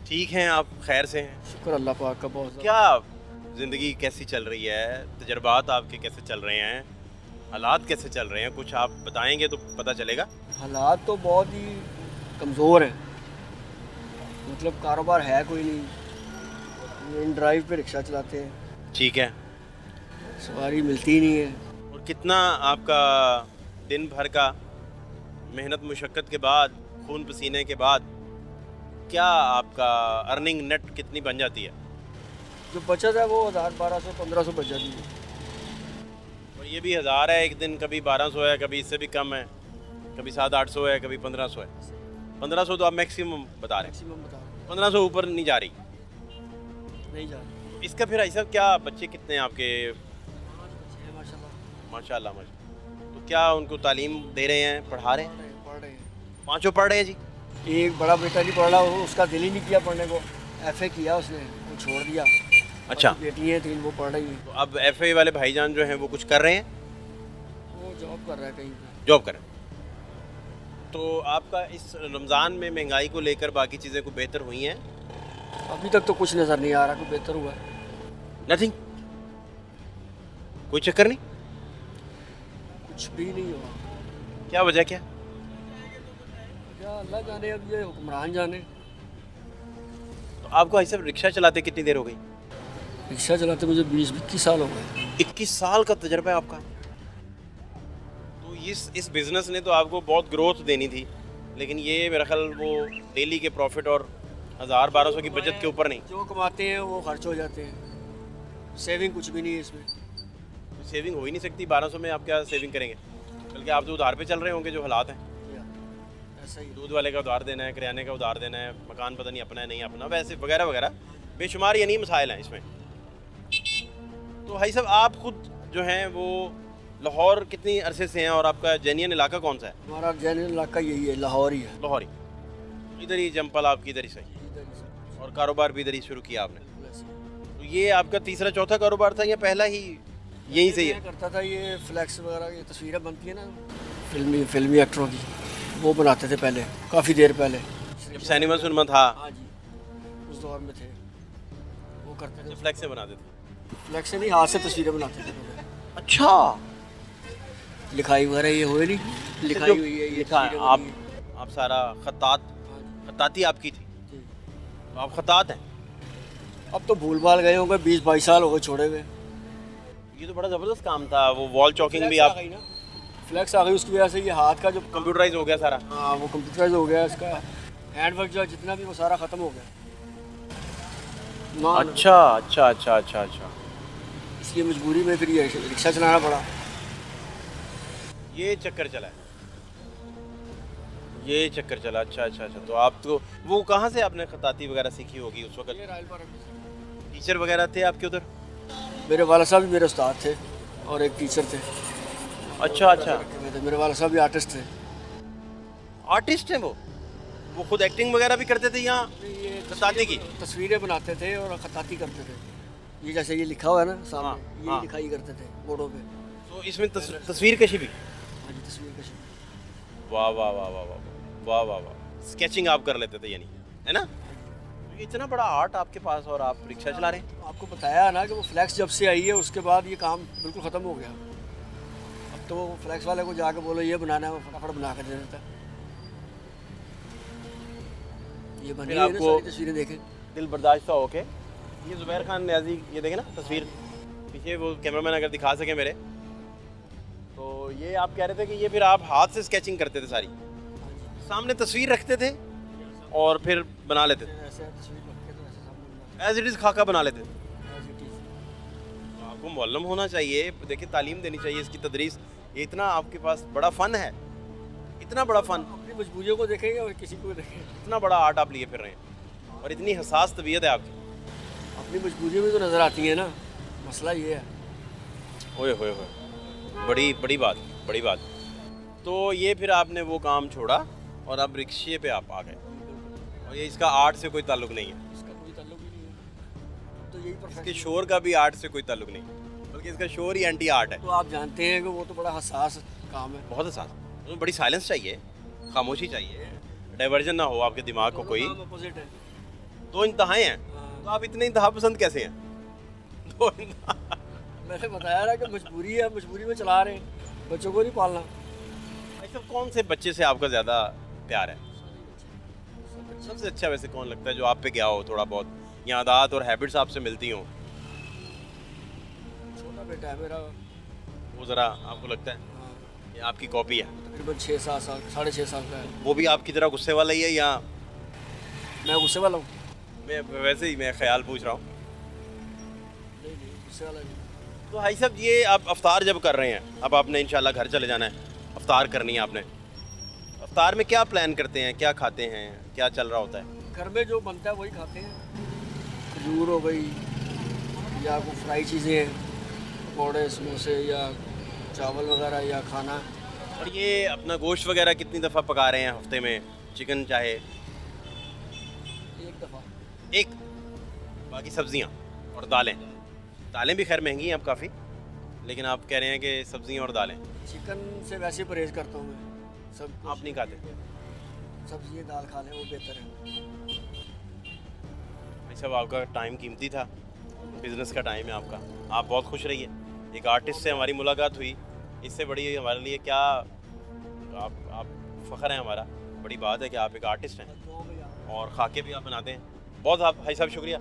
ठीक हैं आप, खैर से हैं? शुक्र अल्लाह पाक का बहुत क्या ज़िंदगी कैसी चल रही है? तजर्बात आपके कैसे चल रहे हैं? हालात कैसे चल रहे हैं? कुछ आप बताएंगे तो पता चलेगा। हालात तो बहुत ही कमज़ोर हैं। मतलब कारोबार है कोई नहीं, इन ड्राइव पे रिक्शा चलाते हैं, ठीक है। सवारी मिलती ही नहीं है। और कितना आपका दिन भर का मेहनत मुशक्क़त के बाद, खून पसीने के बाद, क्या आपका अर्निंग नेट कितनी बन जाती है? जो बचत है वो 1000, 1200, 1500 बच जाती है। और ये भी 1000 है एक दिन, कभी 1200 है, कभी इससे भी कम है, कभी 700-800 है, कभी 1500 है। 1500 तो आप मैक्सिमम बता रहे हैं, मैक्सिमम बता रहा 1500 ऊपर नहीं जा रही। हूँ, नहीं जा रहा। इसका फिर ऐसा क्या, बच्चे कितने हैं आपके? 5 बच्चे हैं माशाल्लाह। माशाल्लाह माशाल्लाह। तो क्या उनको तालीम दे रहे हैं, पढ़ा रहे हैं? पढ़ रहे हैं। पाँचों पढ़ रहे हैं जी? एक बड़ा बेटा नहीं पढ़ रहा, उसका दिल ही नहीं किया पढ़ने को। FA किया उसने, वो छोड़ दिया। अच्छा। बाकी बेटी हैं 3, वो पढ़ रही हैं। तो अब FA वाले भाईजान जो हैं वो कुछ कर रहे हैं? वो जॉब कर रहा है कहीं पे। जॉब कर रहे हैं। तो आपका इस रमज़ान में महंगाई को लेकर बाकी चीज़ें को बेहतर हुई हैं? अभी तक तो कुछ नज़र नहीं आ रहा, कोई बेहतर हुआ है। नथिंग, कोई चक्कर नहीं? कुछ भी नहीं हुआ। क्या वजह क्या? क्या अल्लाह जाने, अब ये हुक्मरान जाने। तो आपको ऐसे रिक्शा चलाते कितनी देर हो गई? रिक्शा चलाते मुझे 20-21 साल हो गए। 21 साल का तजर्बा है आपका। तो इस बिज़नेस ने तो आपको बहुत ग्रोथ देनी थी, लेकिन ये मेरा ख्याल वो डेली के प्रॉफिट और 1000-1200 की बचत के ऊपर नहीं। जो कमाते हैं वो खर्च हो जाते हैं, सेविंग कुछ भी नहीं है इसमें। सेविंग हो ही नहीं सकती 1200 में। आप क्या सेविंग करेंगे? बल्कि आप तो उधार पे चल रहे होंगे, जो हालात हैं। ऐसा ही दूध वाले का उधार देना है, किराने का उधार देना है, मकान पता नहीं अपना है नहीं अपना, वैसे वगैरह वगैरह बेशुमार यानी मसाइल हैं इसमें। तो भाई साहब, आप खुद जो हैं वो लाहौर कितनी अरसे से हैं, और आपका जेन्युइन इलाका कौन सा है? हमारा जैन इलाका यही है, लाहौर ही है। लाहौर ही। इधर ही जंपल आपकी इधर ही सही, और कारोबार भी इधर ही शुरू किया आपने। तो ये आपका तीसरा चौथा कारोबार था या पहला ही यहीं से ही है? मैं करता था ये फ्लैक्स वगैरह, ये तस्वीरें बनती है ना फिल्मी एक्टरों की, वो बनाते थे पहले, काफ़ी देर पहले। जब सिनेमा सुनमा था? हाँ जी, उस दौर में थे, वो करते थे। फ्लैक्स से बनाते थे? फ्लैक्स से नहीं, हाथ से तस्वीरें बनाते थे पहले। अच्छा। लिखाई वगैरह ये हुई नहीं, लिखाई हुई है, ये लिखा है तस्वीरें आप? बनी हैं। आप सारा खत्तात, हाँ जी, खत्ताती आपकी थी? जी। तो आप खत्तात हैं? अब तो भूल भाल गए होंगे, 20-22 साल हो गए छोड़े हुए। ये तो बड़ा ज़बरदस्त काम था, वो वॉल चॉकिंग भी आप। फ्लैक्स आ गई, उसकी वजह से ये हाथ का जो कंप्यूटराइज हो गया सारा? हाँ, वो कंप्यूटराइज हो गया, इसका हैंड वर्क जो है जितना भी, वो सारा ख़त्म हो गया। अच्छा अच्छा अच्छा अच्छा अच्छा। इसलिए मजबूरी में फिर ये रिक्शा चलाना पड़ा। ये चक्कर चला है, ये चक्कर चला। अच्छा अच्छा अच्छा। तो आप तो वो कहाँ से आपने खत्ताती वगैरह सीखी होगी उस वक्त? टीचर वगैरह थे आपके उधर? मेरे वाला साहब भी मेरे उस्ताद थे और एक टीचर थे। अच्छा अच्छा। मेरे वाला साहब भी आर्टिस्ट थे। आर्टिस्ट हैं वो खुद एक्टिंग वगैरह भी करते थे यहाँ ये खत्ताती की? तस्वीरें बनाते थे और खत्ताती करते थे। ये जैसे ये लिखा हुआ है ना सामने, हाँ, ये हाँ। लिखाई करते थे बोर्डों पे। तो इसमें तस्वीर कशी भी? हाँ जी, तस्वीर कशी। वाह वाह वाह वाह वाह वाह वाह वाह। स्केचिंग आप कर लेते थे यानी, है ना? तो इतना बड़ा आर्ट आपके पास और आप रिक्शा चला रहे हैं? आपको बताया ना कि वो फ्लैक्स जब से आई है उसके बाद ये काम बिल्कुल ख़त्म हो गया। अब तो वो फ्लैक्स वाले को जाके बोलो ये बनाना है, वो फटाफट बना कर दे देता है। ये बनी फिर है ना, आपको सारी तस्वीरें देखें। दिल बर्दाश्त होके, ये ज़ुबैर खान न्याजी, ये देखे ना तस्वीर पीछे, वो कैमरामैन अगर दिखा सके मेरे, तो ये आप कह रहे थे कि ये फिर आप हाथ से स्केचिंग करते थे सारी, सामने तस्वीर रखते थे और फिर बना लेते थे, ऐसे तस्वीर रख के तो ऐसे सामने बनाते एज इट इज़ खाका बना लेते थे। हैं, as it is। तो आपको मालूम होना चाहिए, देखिए तालीम देनी चाहिए इसकी तदरीस। ये इतना आपके पास बड़ा फ़न है, इतना बड़ा फ़न, अपनी मजबूरियों को देखेंगे और किसी को देखेंगे। इतना बड़ा आर्ट आप लिए फिर रहे हैं, और इतनी हसास तबीयत है आपकी। अपनी मजबूरियों में तो नज़र आती है ना, मसला ये है। ओए होए होए, बड़ी बड़ी बात, बड़ी बात। तो ये फिर आपने वो काम छोड़ा और अब रिक्शे पे आप आ गए, और ये इसका आर्ट से कोई ताल्लुक नहीं है, इसका कोई ताल्लुक ही नहीं है, तो यही इसके प्रोफेशन। शोर का भी आर्ट से कोई ताल्लुक नहीं, बल्कि इसका शोर ही एंटी आर्ट है। तो आप जानते हैं कि वो तो बड़ा हसास काम है। बहुत हसास, उसमें बड़ी साइलेंस चाहिए, खामोशी चाहिए, डाइवर्जन ना हो आपके दिमाग को कोई। अपोजिट है। दो इंतहाएं हैं, तो आप इतने इंतहा पसंद कैसे हैं? दो इंतहा। मैंने बताया ना कि मजबूरी है, मजबूरी में चला रहे हैं, बच्चों को नहीं पालना। ऐसा कौन से बच्चे से आपका ज़्यादा प्यार है? सबसे अच्छा वैसे कौन लगता है जो आप पे गया हो थोड़ा बहुत, या आदत और हैबिट्स आपसे मिलती हों? छोटा बेटा है मेरा, वो ज़रा आपको लगता है हाँ, कि आपकी कॉपी है? तकरीबन 6-7 साल, 6.5 साल का है। वो भी आपकी तरह गुस्से वाला ही है या? मैं गुस्से वाला हूँ? मैं वैसे ही मैं ख्याल पूछ रहा हूँ। नहीं नहीं, गुस्से वाला नहीं। तो भाई साहब ये आप अफ्तार जब कर रहे हैं, अब आपने इंशाल्लाह घर चले जाना है, अफ्तार करनी है आपने, अफ्तार में क्या प्लान करते हैं, क्या खाते हैं, क्या चल रहा होता है? घर में जो बनता है वही खाते हैं। खजूर हो गई या कोई फ्राई चीज़ें हैं, पकौड़े, समोसे या चावल वगैरह या खाना। और ये अपना गोश्त वगैरह कितनी दफ़ा पका रहे हैं हफ्ते में? चिकन चाहे एक दफ़ा। एक, बाकी सब्जियां और दालें। दालें भी खैर महंगी हैं अब काफ़ी, लेकिन आप कह रहे हैं कि सब्जियां और दालें। चिकन से वैसे ही परहेज़ करता हूँ मैं, सब आप नहीं खाते? सब्जी दाल खा लें वो बेहतर है। भाई साहब आपका टाइम कीमती था, बिज़नेस का टाइम है आपका, आप बहुत खुश रहिए। एक आर्टिस्ट से हमारी मुलाकात हुई, इससे बड़ी हमारे लिए क्या, आप फ़ख्र है हमारा, बड़ी बात है कि आप एक आर्टिस्ट हैं और खाके भी आप बनाते हैं। बहुत आप भाई साहब शुक्रिया।